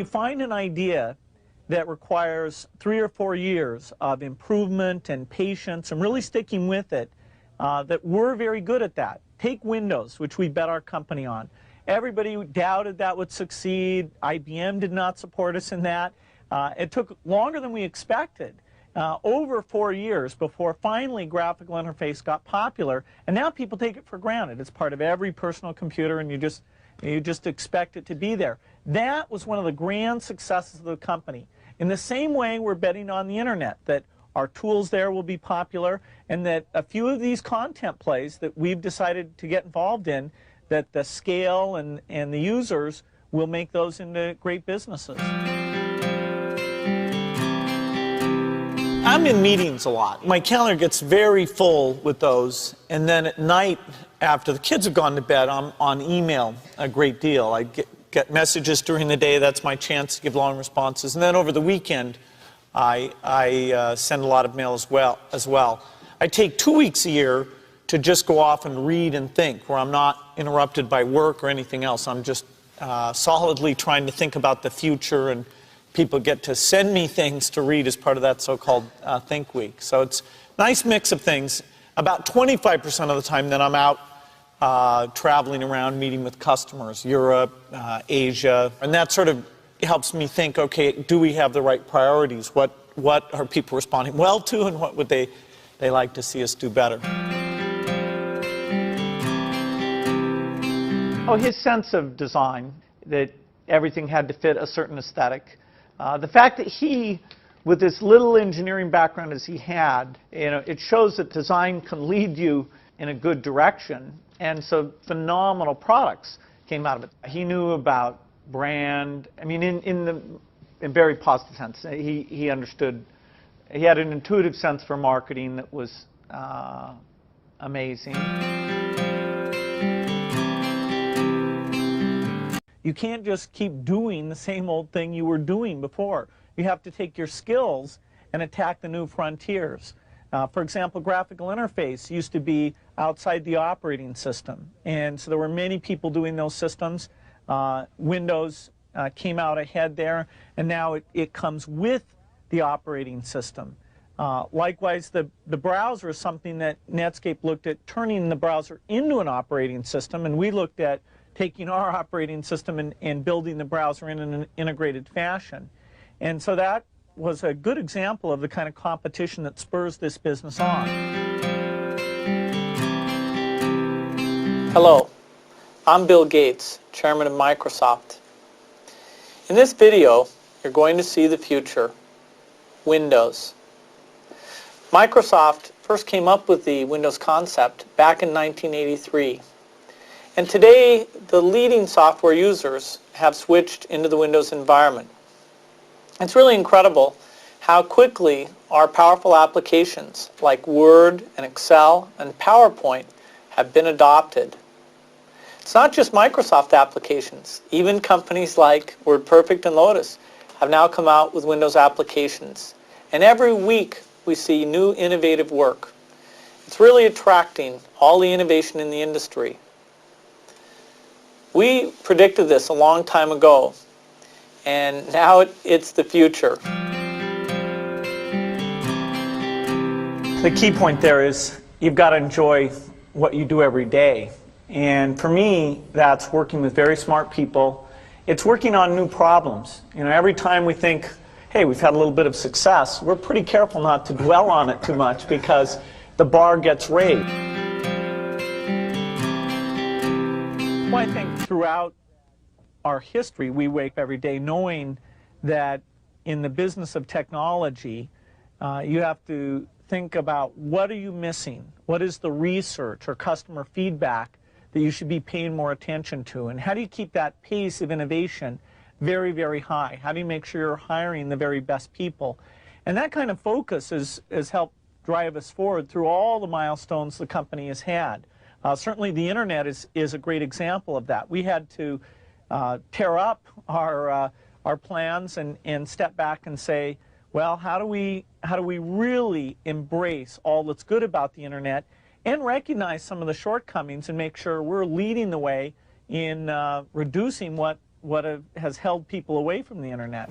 you find an idea that requires 3 or 4 years of improvement and patience and really sticking with it, that we're very good at that. Take Windows, which we bet our company on. Everybody doubted that would succeed. IBM did not support us in that. It took longer than we expected, over 4 years before finally graphical interface got popular, and now people take it for granted. It's part of every personal computer, and you just expect it to be there. That was one of the grand successes of the company. In the same way, we're betting on the internet, that our tools there will be popular, and that a few of these content plays that we've decided to get involved in, that the scale and the users will make those into great businesses. I'm in meetings a lot. My calendar gets very full with those, and then at night, after the kids have gone to bed, I'm on email a great deal. I get messages during the day. That's my chance to give long responses. And then over the weekend, I send a lot of mail as well. I take 2 weeks a year to just go off and read and think, where I'm not interrupted by work or anything else. I'm just solidly trying to think about the future, and people get to send me things to read as part of that so-called Think Week. So it's a nice mix of things. About 25% of the time that I'm out traveling around, meeting with customers, Europe, Asia, and that sort of helps me think, okay, do we have the right priorities? What are people responding well to, and what would they like to see us do better? Oh, his sense of design, that everything had to fit a certain aesthetic. The fact that he, with this little engineering background as he had, it shows that design can lead you in a good direction. And so phenomenal products came out of it. He knew about brand, I mean, in very positive sense. He understood, he had an intuitive sense for marketing that was amazing. You can't just keep doing the same old thing you were doing before. You have to take your skills and attack the new frontiers. For example, graphical interface used to be outside the operating system, and so there were many people doing those systems. Windows came out ahead there, and now it comes with the operating system. Likewise, the browser is something that Netscape looked at, turning the browser into an operating system, and we looked at taking our operating system and building the browser in an integrated fashion. And so that was a good example of the kind of competition that spurs this business on. Hello, I'm Bill Gates, Chairman of Microsoft. In this video, you're going to see the future, Windows. Microsoft first came up with the Windows concept back in 1983. And today, the leading software users have switched into the Windows environment. It's really incredible how quickly our powerful applications like Word and Excel and PowerPoint have been adopted. It's not just Microsoft applications. Even companies like WordPerfect and Lotus have now come out with Windows applications. And every week we see new innovative work. It's really attracting all the innovation in the industry. We predicted this a long time ago, and now it's the future. The key point there is you've got to enjoy what you do every day. And for me, that's working with very smart people. It's working on new problems. Every time we think, hey, we've had a little bit of success, we're pretty careful not to dwell on it too much because the bar gets raised. I think throughout our history, we wake up every day knowing that in the business of technology, you have to think about what are you missing? What is the research or customer feedback that you should be paying more attention to? And how do you keep that pace of innovation very, very high? How do you make sure you're hiring the very best people? And that kind of focus has helped drive us forward through all the milestones the company has had. Certainly the internet is a great example of that. We had to tear up our plans and step back and say, well, how do we really embrace all that's good about the internet and recognize some of the shortcomings and make sure we're leading the way in reducing what what has held people away from the internet.